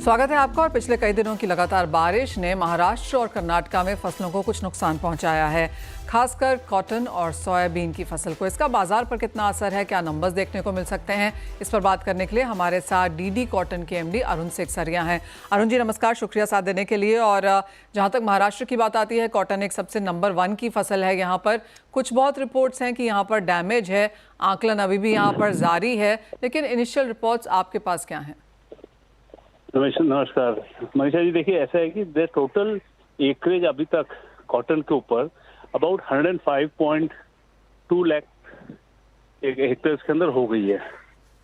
स्वागत है आपका। और पिछले कई दिनों की लगातार बारिश ने महाराष्ट्र और कर्नाटका में फसलों को कुछ नुकसान पहुंचाया है, खासकर कॉटन और सोयाबीन की फसल को। इसका बाजार पर कितना असर है, क्या नंबर्स देखने को मिल सकते हैं, इस पर बात करने के लिए हमारे साथ डीडी कॉटन के एमडी अरुण सेकसरिया हैं। अरुण जी नमस्कार, शुक्रिया साथ देने के लिए। और जहां तक महाराष्ट्र की बात आती है, कॉटन एक सबसे नंबर 1 की फसल है। यहाँ पर कुछ बहुत रिपोर्ट्स हैं कि यहाँ पर डैमेज है, आकलन अभी भी यहाँ पर जारी है, लेकिन इनिशियल रिपोर्ट्स आपके पास क्या हैं? नमस्कार मनीषा जी, देखिए ऐसा है कि टोटल एकरेज अभी तक कॉटन के ऊपर अबाउट 105.2 लाख हेक्टेयर्स के अंदर हो गई है,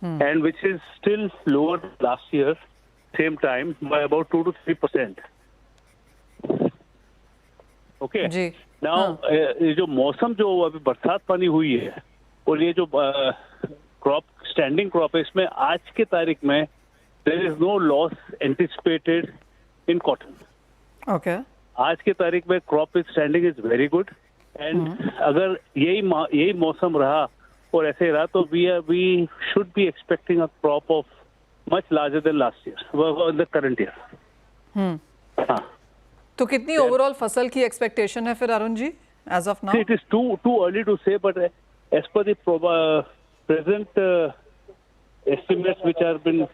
and which is still lower last year same time by about 2 to 3%। Okay now ये जो मौसम जो अभी बरसात पानी हुई है और ये जो क्रॉप स्टैंडिंग क्रॉप है, इसमें आज के तारीख में there is no loss anticipated in cotton. Okay. आज की तारीख में crop standing is very good, and अगर यही मौसम रहा और ऐसे रहा तो we should be expecting a crop of much larger than last year, the current year. हाँ, तो कितनी ओवरऑल फसल की एक्सपेक्टेशन है फिर Arun ji as of now? It is too early to say, but as per the present estimates which have been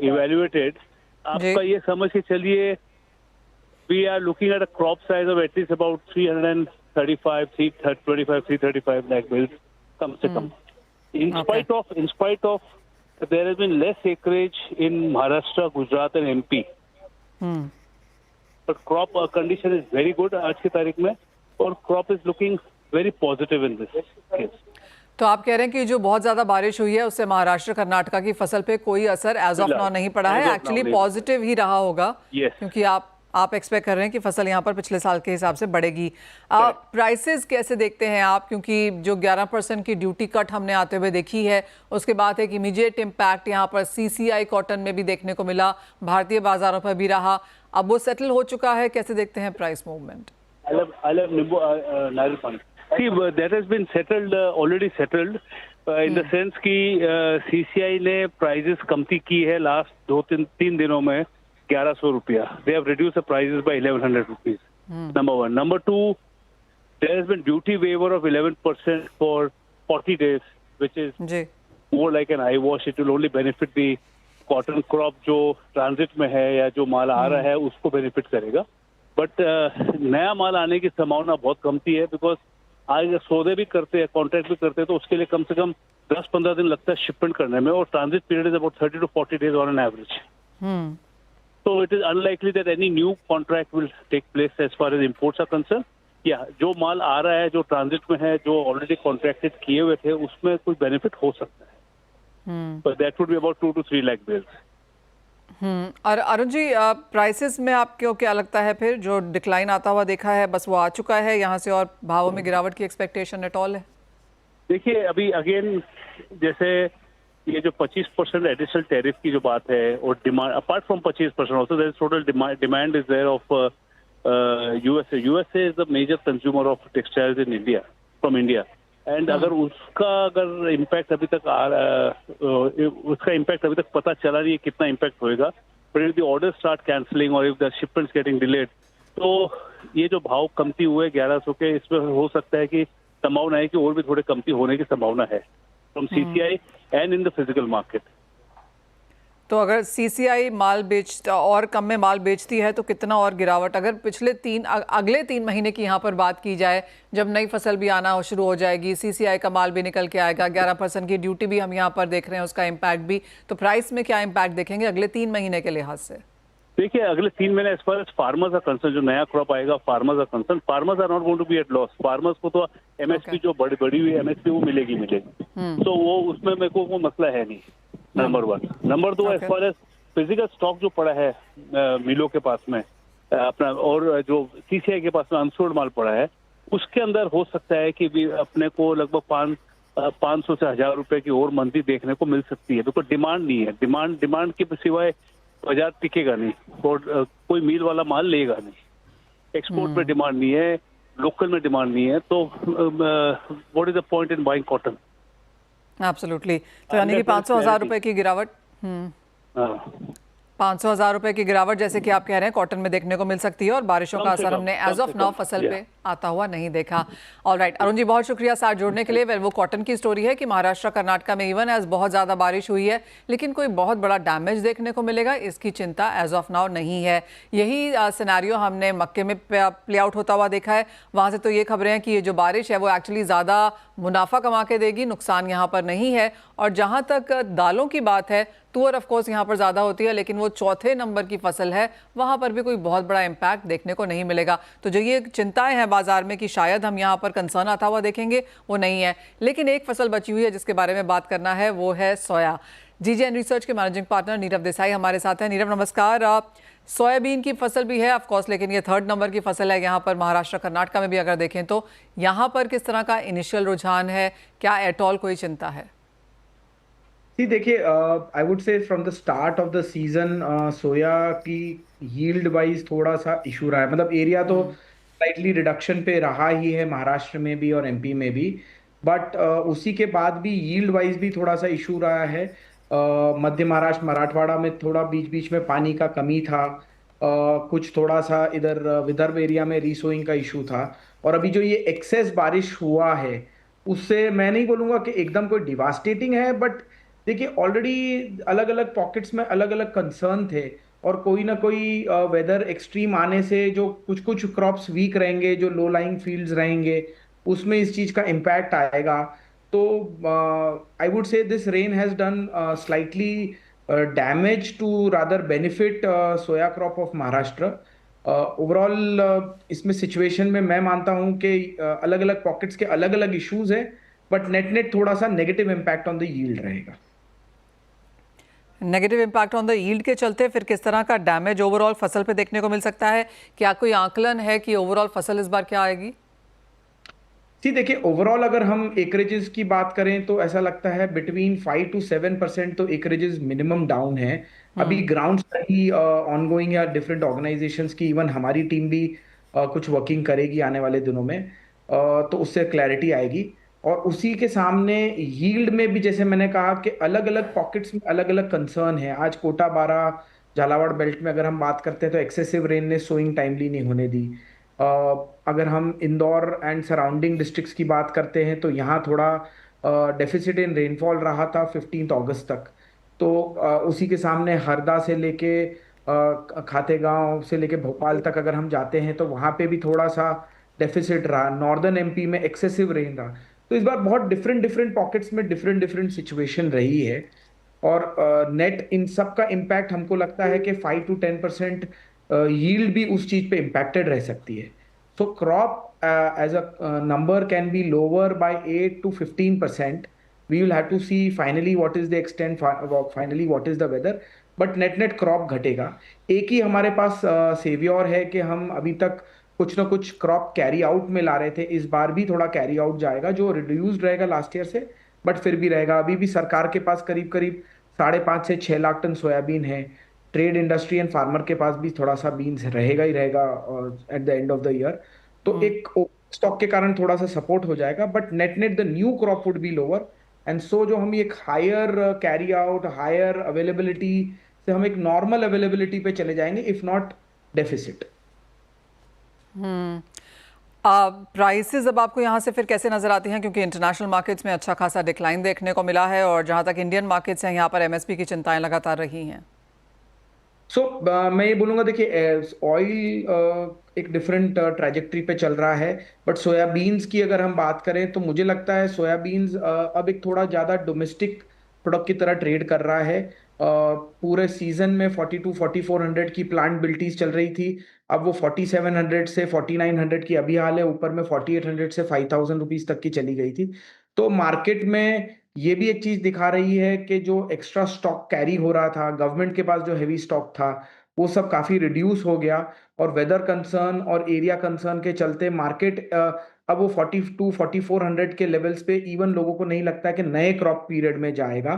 evaluated, आपका ये समझ के चलिए we are looking at a crop size of at least about 335 lakh bales कम से कम. In spite of there has been less acreage in Maharashtra, Gujarat and MP. But crop condition is very good आज की तारीख में, और crop is looking very positive in this case. तो आप कह रहे हैं कि जो बहुत ज्यादा बारिश हुई है उससे महाराष्ट्र कर्नाटका की फसल पे कोई असर एज ऑफ नाउ नहीं पड़ा है, एक्चुअली पॉजिटिव ही रहा होगा। क्योंकि आप एक्सपेक्ट कर रहे हैं कि फसल यहाँ पर पिछले साल के हिसाब से बढ़ेगी। प्राइसेस कैसे देखते हैं आप, क्योंकि जो 11% की ड्यूटी कट हमने आते हुए देखी है, उसके बाद एक इमीडिएट इम्पैक्ट यहाँ पर CCI कॉटन में भी देखने को मिला, भारतीय बाजारों पर भी रहा, अब वो सेटल हो चुका है, कैसे देखते हैं price movement? See, that has been settled, already settled, in the sense कि CCI ने prices कमती की है लास्ट 2-3 दिनों में 1100 रुपया. They have reduced the prices by 1100 rupees. Number one. Number two, there has been duty waiver of 11% for 40 days, which is more like an eyewash. It will only benefit the cotton crop जो transit में है या जो माल आ रहा है उसको benefit करेगा. But नया माल आने की संभावना बहुत कमती है, because आज सौदे भी करते हैं, कॉन्ट्रैक्ट भी करते हैं, तो उसके लिए कम से कम 10-15 दिन लगता है शिपमेंट करने में, और transit period is about 30 to 40 days on an average. तो it is unlikely that any new contract will take place as far as imports are concern. या जो माल आ रहा है, जो ट्रांजिट में है, जो ऑलरेडी कॉन्ट्रैक्टेड किए हुए थे, उसमें कुछ बेनिफिट हो सकता है, but that would be about 2 to 3 lakh bales. और अरुण जी, प्राइसेस में आपको क्या लगता है, फिर जो डिक्लाइन आता हुआ देखा है बस वो आ चुका है, यहाँ से और भावों में गिरावट की एक्सपेक्टेशन एट ऑल है? देखिए अभी अगेन जैसे ये जो 25% एडिशनल टैरिफ की जो बात है, और demand apart from 25% also there is total demand is there of USA is the major consumer of textiles in India from India, and अगर इम्पैक्ट अभी तक उसका इम्पैक्ट अभी तक पता चला नहीं है कितना इम्पैक्ट होएगा, but if the order start cancelling और if the shipments getting delayed, तो ये जो भाव कमती हुए 1100 के, इसमें हो सकता है कि संभावना है कि और भी थोड़े कमती होने की संभावना है from CCI and in the physical market. तो अगर CCI और कम में माल बेचती है तो कितना और गिरावट, अगर अगले 3 महीने की यहाँ पर बात की जाए, जब नई फसल भी आना शुरू हो जाएगी, CCI का माल भी निकल के आएगा, 11% की ड्यूटी भी हम यहाँ पर देख रहे हैं, उसका इम्पैक्ट भी, तो प्राइस में क्या इम्पैक्ट देखेंगे अगले 3 महीने के लिहाज से? देखिए अगले 3 महीने as far as farmers are concern, जो नया क्रॉप आएगा, farmers are concern, farmers are not going to be at loss. Farmers को तो MSP जो बड़ी हुई MSP वो मिलेगी. तो वो उसमें मेरे को वो मसला है नहीं, number 1. Number 2, as far as physical stock जो पड़ा है मिलों के पास में अपना, और जो CCI के पास में अनसोल्ड माल पड़ा है, उसके अंदर हो सकता है कि भी अपने को लगभग 500 से 1000 रुपए की और मंदी देखने को मिल सकती है, बिकॉज डिमांड नहीं है. डिमांड के सिवाय बाजार टिकेगा नहीं, और कोई मील वाला माल लेगा नहीं. एक्सपोर्ट में डिमांड नहीं है, लोकल में डिमांड नहीं है, तो what is the point in buying cotton? Absolutely. तो यानी कि 500-1000 रुपए की गिरावट 500,000 रुपए की गिरावट जैसे कि आप कह रहे हैं कॉटन में देखने को मिल सकती है और बारिशों कम का से असर कम, हमने कम एज से ऑफ नाउ कम, फसल या पे आता हुआ नहीं देखा। ऑलराइट अरुण जी, बहुत शुक्रिया साथ जोड़ने के लिए। वेल, वो कॉटन की स्टोरी है कि महाराष्ट्र कर्नाटका में इवन एज बहुत ज़्यादा बारिश हुई है, लेकिन कोई बहुत बड़ा डैमेज देखने को मिलेगा इसकी चिंता एज ऑफ नाउ नहीं है। यही सिनेरियो हमने मक्के में प्ले आउट होता हुआ देखा है। वहाँ से तो ये खबरें हैं कि ये जो बारिश है वो एक्चुअली ज़्यादा मुनाफा कमा के देगी, नुकसान यहाँ पर नहीं है। और जहाँ तक दालों की बात है, तुअर ऑफ कोर्स यहाँ पर ज़्यादा होती है, लेकिन वो चौथे नंबर की फसल है, वहाँ पर भी कोई बहुत बड़ा इम्पैक्ट देखने को नहीं मिलेगा। तो जो ये चिंताएं हैं बाजार में कि शायद हम यहाँ पर कंसर्न आता हुआ देखेंगे, वो नहीं है। लेकिन एक फसल बची हुई है जिसके बारे में बात करना है, वो है सोया। जीजेएन रिसर्च के मैनेजिंग पार्टनर नीरव देसाई हमारे साथ हैं। नीरव, नमस्कार। सोयाबीन की फसल भी है ऑफ कोर्स, लेकिन ये थर्ड नंबर की फसल है यहाँ पर महाराष्ट्र कर्नाटका में भी अगर देखें तो। यहाँ पर किस तरह का इनिशियल रुझान है, क्या एट ऑल कोई चिंता है? जी देखिए, I would say from the start of the season soya की यील्ड वाइज थोड़ा सा इशू रहा है। मतलब एरिया तो स्लाइटली रिडक्शन पे रहा ही है महाराष्ट्र में भी और एमपी में भी, बट उसी के बाद भी यील्ड वाइज भी थोड़ा सा इशू रहा है। मध्य महाराष्ट्र, मराठवाड़ा में थोड़ा बीच बीच में पानी का कमी था। कुछ थोड़ा सा इधर विदर्भ एरिया में रीसोइंग का इशू था। और अभी जो ये एक्सेस बारिश हुआ है, उससे मैं नहीं बोलूंगा कि एकदम कोई डिवास्टेटिंग है, बट देखिए ऑलरेडी अलग अलग पॉकेट्स में अलग अलग कंसर्न थे। और कोई ना कोई वेदर एक्सट्रीम आने से जो कुछ कुछ क्रॉप्स वीक रहेंगे, जो लो लाइंग फील्ड्स रहेंगे, उसमें इस चीज का इम्पैक्ट आएगा। तो I would say this rain has done slightly damage to rather benefit soya crop of Maharashtra. Overall इसमें सिचुएशन में मैं मानता हूं कि अलग अलग पॉकेट्स के अलग अलग इश्यूज है, बट नेट नेट थोड़ा सा negative impact on the yield रहेगा। Negative impact on the yield के चलते फिर किस तरह का डैमेज ओवरऑल फसल पे देखने को मिल सकता है? क्या कोई आकलन है कि ओवरऑल फसल इस बार क्या आएगी? जी देखिए, ओवरऑल अगर हम एकरेजेस की बात करें तो ऐसा लगता है बिटवीन 5 to 7% तो एकरेजेस मिनिमम डाउन है। अभी ग्राउंड स्टडी ऑनगोइंग या डिफरेंट ऑर्गेनाइजेशंस की, इवन हमारी टीम भी कुछ वर्किंग करेगी आने वाले दिनों में। तो उससे क्लैरिटी आएगी। और उसी के सामने यील्ड में भी जैसे मैंने कहा कि अलग अलग पॉकेट्स में अलग अलग कंसर्न है। आज कोटा बारा झालावाड़ बेल्ट में अगर हम बात करते हैं तो एक्सेसिव रेन ने सोइंग टाइमली नहीं होने दी। अगर हम इंदौर एंड सराउंडिंग डिस्ट्रिक्ट्स की बात करते हैं तो यहाँ थोड़ा डेफिसिट इन रेनफॉल रहा था 15 अगस्त तक। तो उसी के सामने हरदा से लेके खातेगांव से लेके भोपाल तक अगर हम जाते हैं तो वहाँ पे भी थोड़ा सा डेफिसिट रहा। नॉर्दर्न एमपी में एक्सेसिव रेन रहा। तो इस बार बहुत डिफरेंट डिफरेंट पॉकेट्स में डिफरेंट डिफरेंट सिचुएशन रही है। और नेट इन सब का इम्पैक्ट हमको लगता है कि 5 to 10% यील्ड भी उस चीज पे इम्पैक्टेड रह सकती है। So crop as a number can be lower by 8 to 15%। We will have to see finally what is the extent, finally what is the weather, but net net crop घटेगा। एक ही हमारे पास सेवियोर है कि हम अभी तक कुछ ना कुछ क्रॉप कैरी आउट में ला रहे थे। इस बार भी थोड़ा कैरी आउट जाएगा जो रिड्यूस्ड रहेगा लास्ट ईयर से, बट फिर भी रहेगा। अभी भी सरकार के पास करीब करीब 5.5 से 6 लाख टन सोयाबीन है। ट्रेड इंडस्ट्री एंड फार्मर के पास भी थोड़ा सा बीन्स रहेगा ही रहेगा at the end of the year. तो एक स्टॉक के कारण थोड़ा सा सपोर्ट हो जाएगा, but net net the new crop would be lower. And so जो हम एक higher carry out, higher availability से हम एक नॉर्मल अवेलेबिलिटी पे चले जाएंगे, इफ नॉट डेफिसिट। प्राइसेस अब आपको यहाँ से फिर कैसे नजर आती हैं, क्योंकि इंटरनेशनल मार्केट्स में अच्छा खासा डिक्लाइन देखने को मिला है और जहाँ तक इंडियन मार्केट्स हैं यहाँ पर एमएसपी की चिंताएं लगातार रही हैं। मैं ये बोलूंगा, देखिए ऑयल एक डिफरेंट ट्रैजेक्टरी पे चल रहा है, बट सोयाबीन्स की अगर हम बात करें तो मुझे लगता है सोयाबीन्स अब एक थोड़ा ज्यादा डोमेस्टिक प्रोडक्ट की तरह ट्रेड कर रहा है। पूरे सीजन में 42-4400 की प्लांट बिल्टीज चल रही थी। अब वो 4700 से 4900 की अभी हाल है। ऊपर में 4800 से 5000 रुपीज तक की चली गई थी। तो मार्केट में ये भी एक चीज दिखा रही है कि जो एक्स्ट्रा स्टॉक कैरी हो रहा था, गवर्नमेंट के पास जो हेवी स्टॉक था, वो सब काफी रिड्यूस हो गया। और वेदर कंसर्न और एरिया कंसर्न के चलते मार्केट अब वो 42-4400 के लेवल्स पे इवन लोगों को नहीं लगता है कि नए क्रॉप पीरियड में जाएगा।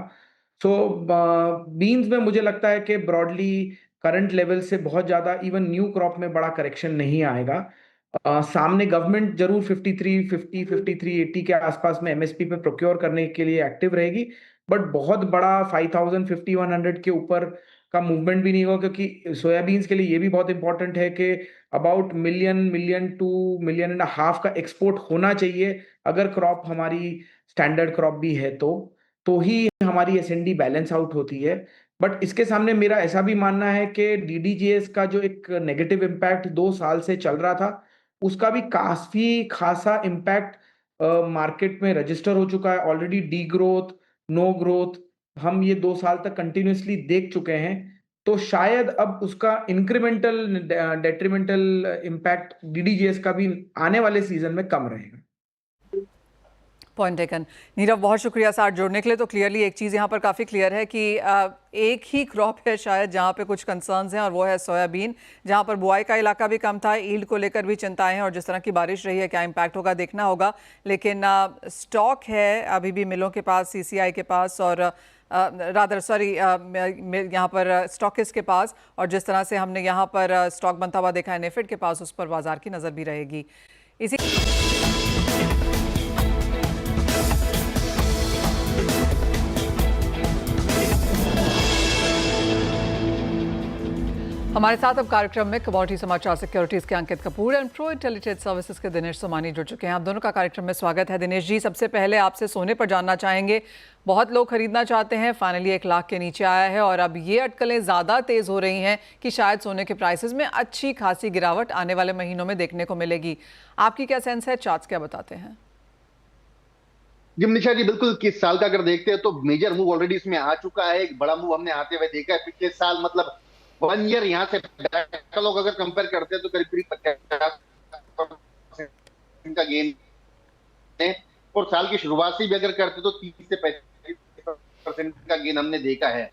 सो बीन्स में मुझे लगता है कि ब्रॉडली करंट लेवल से बहुत ज्यादा इवन न्यू क्रॉप में बड़ा करेक्शन नहीं आएगा। सामने गवर्नमेंट जरूर 53-50-53-80 के आसपास में एमएसपी पे प्रोक्योर करने के लिए एक्टिव रहेगी, बट बहुत बड़ा 5000-5100 के ऊपर का मूवमेंट भी नहीं होगा, क्योंकि सोयाबीन्स के लिए ये भी बहुत इंपॉर्टेंट है कि about million two million and half का एक्सपोर्ट होना चाहिए, अगर क्रॉप हमारी स्टैंडर्ड क्रॉप भी है तो ही हमारी एसएनडी बैलेंस आउट होती है। बट इसके सामने मेरा ऐसा भी मानना है कि डीडीजीएस का जो एक नेगेटिव इम्पैक्ट 2 साल से चल रहा था, उसका भी काफी खासा इम्पैक्ट मार्केट में रजिस्टर हो चुका है already. Degrowth, no growth हम ये 2 साल तक कंटिन्यूअसली देख चुके हैं। तो शायद अब उसका इंक्रीमेंटल डेट्रीमेंटल इम्पैक्ट डीडीजीएस का भी आने वाले सीजन में कम रहेगा। Point taken. नीरव, बहुत शुक्रिया साथ जोड़ने के लिए। तो क्लियरली एक चीज़ यहाँ पर काफ़ी क्लियर है कि एक ही क्रॉप है शायद जहाँ पे कुछ कंसर्न्स हैं, और वो है सोयाबीन, जहाँ पर बुआई का इलाका भी कम था, ईल्ड को लेकर भी चिंताएं हैं, और जिस तरह की बारिश रही है क्या इम्पैक्ट होगा देखना होगा। लेकिन स्टॉक है अभी भी मिलों के पास, सीसीआई के पास, और रादर सॉरी यहाँ पर स्टॉकिस्ट के पास, और जिस तरह से हमने यहाँ पर स्टॉक बनता हुआ देखा है नेफेड के पास, उस पर बाजार की नज़र भी रहेगी। इसी हमारे साथ अब कार्यक्रम में कमोडिटी समाचार सिक्योरिटीज के Ankit Kapoor and pro intelligence services के दिनेश सोमानी जुड़ चुके हैं। आप दोनों का कार्यक्रम में स्वागत है। दिनेश जी, सबसे पहले आपसे सोने पर जानना चाहेंगे। बहुत लोग खरीदना चाहते हैं, फाइनली 1 लाख के नीचे आया है, और अब ये अटकलें ज़्यादा तेज़ हो रही हैं कि शायद सोने के प्राइसेस में अच्छी खासी गिरावट आने वाले महीनों में देखने को मिलेगी। आपकी क्या सेंस है? चार्ट्स क्या बताते हैं? जी मनीषा जी, बिल्कुल। किस साल का अगर देखते हैं तो मेजर मूव ऑलरेडी इसमें आ चुका है। एक बड़ा मूव हमने आते हुए देखा है पिछले साल, मतलब 1 ईयर यहाँ से लोग अगर कंपेयर करते हैं तो करीब 50% का गेन है, और साल की शुरुआत से भी अगर करते तो 30 से 35% का गेन हमने देखा है।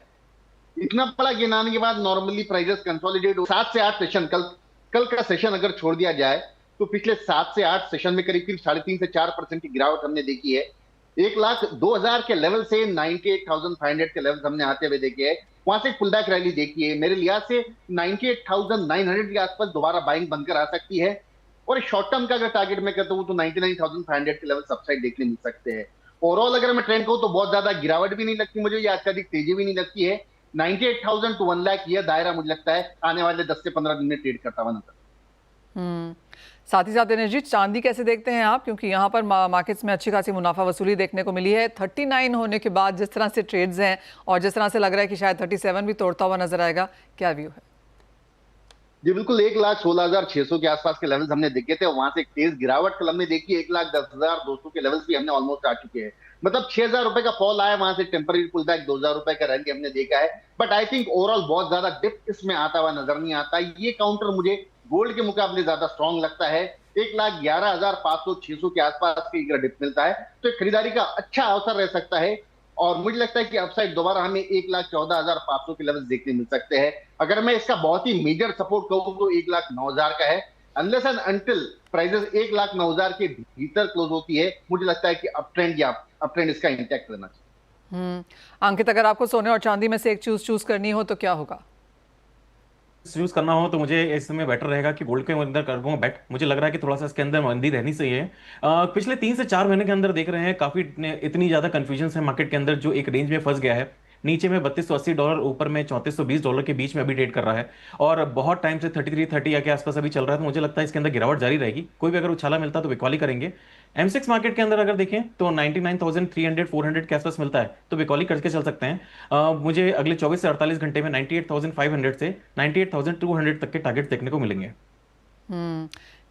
इतना बड़ा गेन आने के बाद नॉर्मली प्राइसेस कंसोलिडेट 7 से 8 सेशन, कल का सेशन अगर छोड़ दिया जाए तो पिछले 7 से 8 सेशन में करीब 3.5 से 4% की गिरावट हमने देखी है। 1,02,000 के लेवल से 98,500 के लेवल हमने आते हुए देखे हैं। वहां से पुल बैक रैली देखी है। मेरे लिहाज से 98,900 के आसपास दोबारा बाइंग बनकर आ सकती है, और शॉर्ट टर्म का अगर टारगेट में करता हूं तो 99,500 के लेवल सबसाइड देखने मिल सकते हैं। ओवरऑल अगर मैं ट्रेंड कहूं तो बहुत ज्यादा गिरावट भी नहीं लगती मुझे, या अत्यधिक तेजी भी नहीं लगती है। 98,000 टू 1 लाख यह दायरा मुझे लगता है आने वाले 10 से 15 दिन में ट्रेड करता हुआ नजर। साथ ही साथ दिनेश जी, चांदी कैसे देखते हैं आप? क्योंकि यहाँ पर मार्केट्स में अच्छी खासी मुनाफा वसूली देखने को मिली है। 39 होने के बाद जिस तरह से ट्रेड्स हैं, और जिस तरह से लग रहा है कि शायद 37 भी तोड़ता हुआ नजर आएगा, क्या व्यू है? जी बिल्कुल, 1,16,600 के आसपास के लेवल्स हमने देखे थे, वहां से एक तेज गिरावट कल हमने देखी। 1,10,200 के लेवल्स भी हमने ऑलमोस्ट आ चुके हैं। मतलब 6,000 रुपए का फॉल आया, वहां से टेम्पररी पुल बैक 2,000 रुपए का रैली हमने देखा है। बट आई थिंक ओवरऑल बहुत ज्यादा डिप इसमें आता हुआ नजर नहीं आता। ये काउंटर मुझे गोल्ड के मुकाबले ज्यादा स्ट्रॉन्ग लगता है। 1,11,500-600 के आसपास की अगर डिप मिलता है तो खरीदारी का अच्छा अवसर रह सकता है, और मुझे लगता है कि अपसाइड दोबारा हमें 1,14,500 के लेवल्स देखने मिल सकते हैं। अगर मैं इसका बहुत ही मेजर सपोर्ट कहूं तो 1,09,000 का है। अनलेस एंड अनटिल प्राइसेस 1,09,000 के भीतर क्लोज होती है, मुझे लगता है कि अपट्रेंड इसका इंटैक्ट रहना चाहिए। अंकित, अगर आपको सोने और चांदी में से एक चूज करनी हो तो क्या होगा? यूज करना हो तो मुझे इस समय बेटर रहेगा कि गोल्ड के अंदर कर दूं बेट। मुझे लग रहा है कि थोड़ा सा इसके अंदर मंदी रहनी चाहिए। पिछले 3 से 4 महीने के अंदर देख रहे हैं काफी इतनी ज्यादा कंफ्यूजन है मार्केट के अंदर, जो एक रेंज में फंस गया है। नीचे में $3280, ऊपर में $3420 के बीच में अभी ट्रेड कर रहा है, और बहुत टाइम से 3330 के आसपास अभी चल रहा है। तो मुझे लगता है इसके अंदर गिरावट जारी रहेगी। कोई भी अगर उछाला मिलता तो बिकवाली करेंगे। M6 मार्केट के अंदर अगर देखें तो 99,300-400 के आसपास मिलता है तो बिकवाली करके चल सकते हैं। मुझे अगले 24 से 48 घंटे में 98,500 से 98,200 तक के टारगेट देखने को मिलेंगे।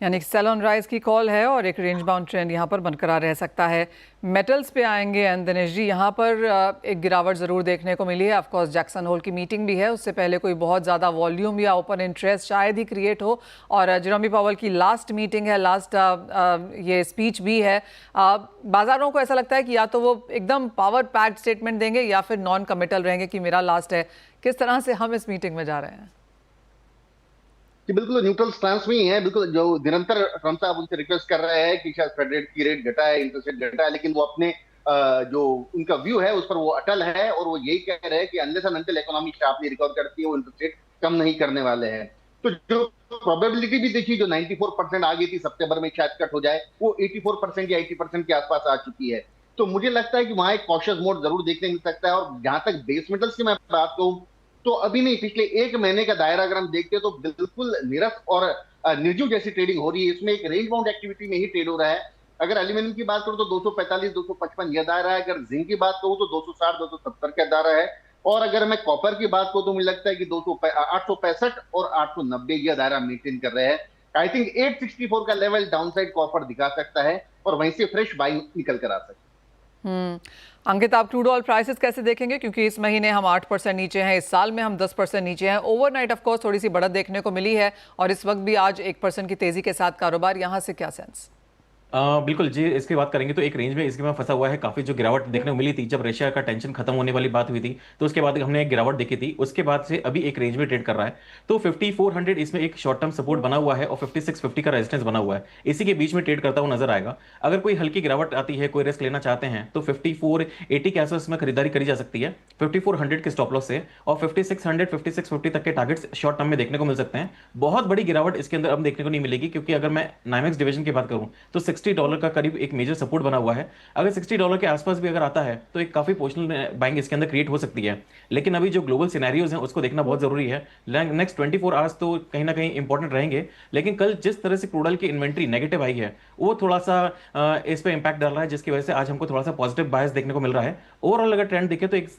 यानी सेल ऑन राइज की कॉल है, और एक रेंज बाउंड ट्रेंड यहाँ पर बरकरार रह सकता है। मेटल्स पे आएंगे एंड दिनेश जी, यहाँ पर एक गिरावट ज़रूर देखने को मिली है। ऑफकोर्स जैक्सन होल की मीटिंग भी है, उससे पहले कोई बहुत ज़्यादा वॉल्यूम या ओपन इंटरेस्ट शायद ही क्रिएट हो, और जेरोमी पावेल की लास्ट मीटिंग है, लास्ट ये स्पीच भी है। बाजारों को ऐसा लगता है कि या तो वो एकदम पावर पैक्ड स्टेटमेंट देंगे या फिर नॉन कमिटल रहेंगे कि मेरा लास्ट है। किस तरह से हम इस मीटिंग में जा रहे हैं? बिल्कुल न्यूट्रल स्टांस में ही है। बिल्कुल जो निरंतर ट्रम्प साहब उनसे रिक्वेस्ट कर रहे हैं कि शायद फेड रेट की रेट घटाए, इंटरेस्ट रेट घटाए, लेकिन वो अपने जो उनका व्यू है उस पर वो अटल है, और वो यही कह रहे हैं कि unless and until economy sharply recover करती है वो इंटरेस्ट रेट कम नहीं करने वाले हैं। तो जो प्रोबेबिलिटी भी देखी, जो 94% आ गई थी सितंबर में शायद कट हो जाए, वो 84% या 80% के आसपास आ चुकी है। तो मुझे लगता है कि वहां एक कॉशियस मोड जरूर देखने मिल सकता है। और जहां तक बेस मेटल्स की मैं बात कहूं तो अभी नहीं, पिछले एक महीने का दायरा अगर हम देखते हैं तो बिल्कुल निरस और निर्जीव जैसी ट्रेडिंग हो रही है। इसमें एक रेंज बाउंड एक्टिविटी में ही ट्रेड हो रहा है। अगर एल्यूमिनियम की बात करूं तो 245 255 यह दायरा है। अगर जिंक की बात करूं तो 260 270 का दायरा है। और अगर मैं कॉपर की बात करूं तो मुझे लगता है कि 865 और 890 यह दायरा मेंटेन कर रहे हैं। आई थिंक 864 का लेवल डाउनसाइड कॉपर दिखा सकता है और वहीं से फ्रेश बाइंग निकल कर आ सकती है। अंकित, आप क्रूड ऑयल प्राइसेस कैसे देखेंगे, क्योंकि इस महीने हम 8% नीचे हैं, इस साल में हम 10% नीचे हैं। ओवरनाइट ऑफ कोर्स थोड़ी सी बढ़त देखने को मिली है और इस वक्त भी आज 1% की तेजी के साथ कारोबार, यहाँ से क्या सेंस? बिल्कुल जी, इसकी बात करेंगे तो एक रेंज में इसके में फंसा हुआ है। काफी जो गिरावट देखने को मिली थी जब रशिया का टेंशन खत्म होने वाली बात हुई थी, तो उसके बाद हमने एक गिरावट देखी थी। उसके बाद से अभी एक रेंज में ट्रेड कर रहा है। तो 5400 इसमें एक शॉर्ट टर्म सपोर्ट बना हुआ है और 5650 का रेजिस्टेंस बना हुआ है। इसी के बीच में ट्रेड करता हुआ नजर आएगा। अगर कोई हल्की गिरावट आती है, कोई रिस्क लेना चाहते हैं, तो 5480 के आसपास में खरीदारी करी जा सकती है 5400 के स्टॉप लॉस से। और 5600 5650 तक के टारगेट्स शॉर्ट टर्म में देखने को मिल सकते हैं। बहुत बड़ी गिरावट इसके अंदर अब देखने को नहीं मिलेगी, क्योंकि अगर मैं नाइमेक्स डिवीजन की बात करूं तो $60 का करीब एक मेजर सपोर्ट बना हुआ है। अगर $60 के आसपास भी अगर आता है तो एक काफी पोजिशनल बाइंग इसके अंदर क्रिएट हो सकती है। लेकिन अभी जो ग्लोबल सिनेरियोज हैं उसको देखना बहुत जरूरी है। नेक्स्ट 24 आवर्स तो कहीं ना कहीं इंपॉर्टेंट रहेंगे। लेकिन कल जिस तरह से क्रूड ऑयल की इन्वेंट्री नेगेटिव आई है, वो थोड़ा सा इस पे इंपैक्ट डाल रहा है, जिसकी वजह से आज हमको थोड़ा सा पॉजिटिव बायस देखने को मिल रहा है। ओवरऑल अगर ट्रेंड देखें तो एक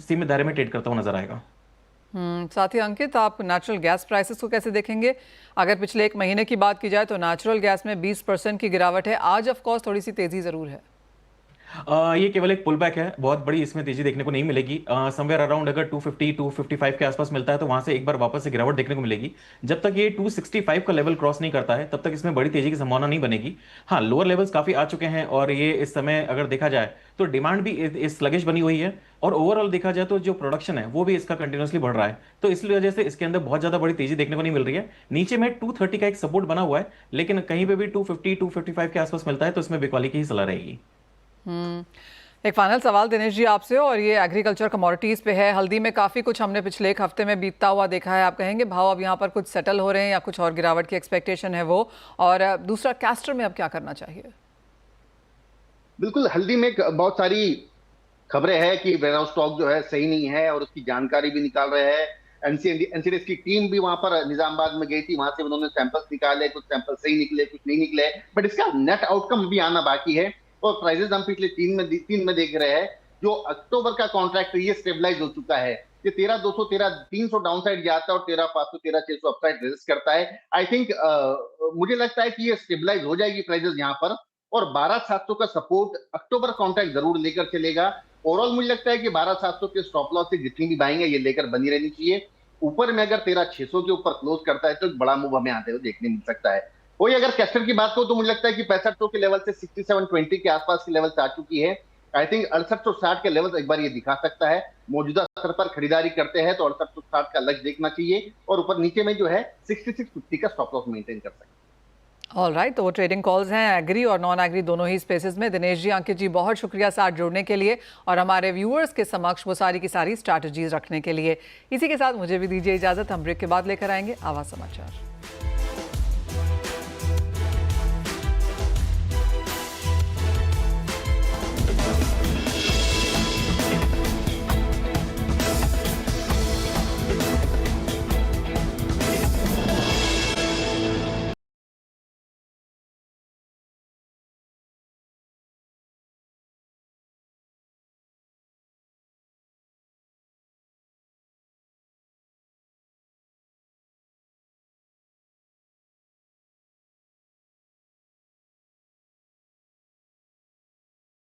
सीमित दायरे में ट्रेड करता हुआ नजर आएगा। साथ ही अंकित, आप नेचुरल गैस प्राइसेस को कैसे देखेंगे? अगर पिछले एक महीने की बात की जाए तो नेचुरल गैस में 20% की गिरावट है। आज ऑफ कोर्स थोड़ी सी तेजी जरूर है। ये केवल एक पुल बैक है, बहुत बड़ी इसमें तेजी देखने को नहीं मिलेगी। समवेयर अराउंड अगर 250 255 के आसपास मिलता है तो वहां से एक बार वापस से गिरावट देखने को मिलेगी। जब तक ये 265 का लेवल क्रॉस नहीं करता है तब तक इसमें बड़ी तेजी की संभावना नहीं बनेगी। हाँ, लोअर लेवल्स काफी आ चुके हैं और ये इस समय अगर देखा जाए तो डिमांड भी इस स्लगिश बनी हुई है। और ओवरऑल देखा जाए तो जो प्रोडक्शन है वो भी इसका कंटिन्यूसली बढ़ रहा है। तो इस वजह से इसके अंदर बहुत ज्यादा बड़ी तेजी देखने को नहीं मिल रही है। नीचे में 230 का एक सपोर्ट बना हुआ है, लेकिन कहीं पे भी 250 255 के आसपास मिलता है तो इसमें बिकवाली की ही सलाह रहेगी। एक फाइनल सवाल दिनेश जी आपसे, और ये एग्रीकल्चर कमोडिटीज़ पे है। हल्दी में काफ़ी कुछ हमने पिछले एक हफ्ते में बीतता हुआ देखा है। आप कहेंगे भाव अब यहाँ पर कुछ सेटल हो रहे हैं या कुछ और गिरावट की एक्सपेक्टेशन है वो? और दूसरा, कैस्टर में अब क्या करना चाहिए? बिल्कुल, हल्दी में बहुत सारी खबरें हैं कि वेयरहाउस स्टॉक जो है सही नहीं है और उसकी जानकारी भी निकाल रहे हैं। एनसीडीएस की टीम भी वहां पर निजामाबाद में गई थी, वहां से उन्होंने सैंपल्स निकाले, कुछ सैंपल सही निकले, कुछ नहीं निकले, बट इसका नेट आउटकम भी आना बाकी है। और प्राइसेस हम पिछले तीन में देख रहे हैं। जो अक्टूबर का कॉन्ट्रैक्ट ये स्टेबलाइज हो चुका है। ये 13,200 13,300 डाउनसाइड जाता है और 13,500 13,600 अपसाइड रेजिस्ट करता है। आई थिंक मुझे लगता है कि ये स्टेबलाइज हो जाएगी प्राइसेस यहाँ पर, और 12,700 का सपोर्ट अक्टूबर कॉन्ट्रैक्ट जरूर लेकर चलेगा। ओवरऑल मुझे लगता है कि 12,700 के स्टॉप लॉस से जितनी भी बाइंग है ये लेकर बनी रहनी चाहिए। ऊपर में अगर 13,600 के ऊपर क्लोज करता है तो एक बड़ा मूव हमें आते हुए देखने मिल सकता है। वही अगर कैस्टर की बात करूं तो मुझे लगता है कि 6500 के लेवल से 6720 के आसपास के लेवल से आ चुकी है। आई थिंक 6860 के लेवल एक बार ये दिखा सकता है। मौजूदा स्तर पर खरीदारी करते हैं तो 6860 का लक्ष्य देखना चाहिए और ऊपर नीचे में जो है 6650 का स्टॉप लॉस मेंटेन कर सकते हैं। ऑल राइट, तो वो ट्रेडिंग कॉल्स हैं एग्री और नॉन एग्री दोनों ही स्पेसेस में। दिनेश जी, अंकित जी, बहुत शुक्रिया साथ जुड़ने के लिए और हमारे व्यूअर्स के समक्ष वो सारी की सारी स्ट्रैटेजीज रखने के लिए। इसी के साथ मुझे भी दीजिए इजाजत। हम ब्रेक के बाद लेकर आएंगे आवाज समाचार।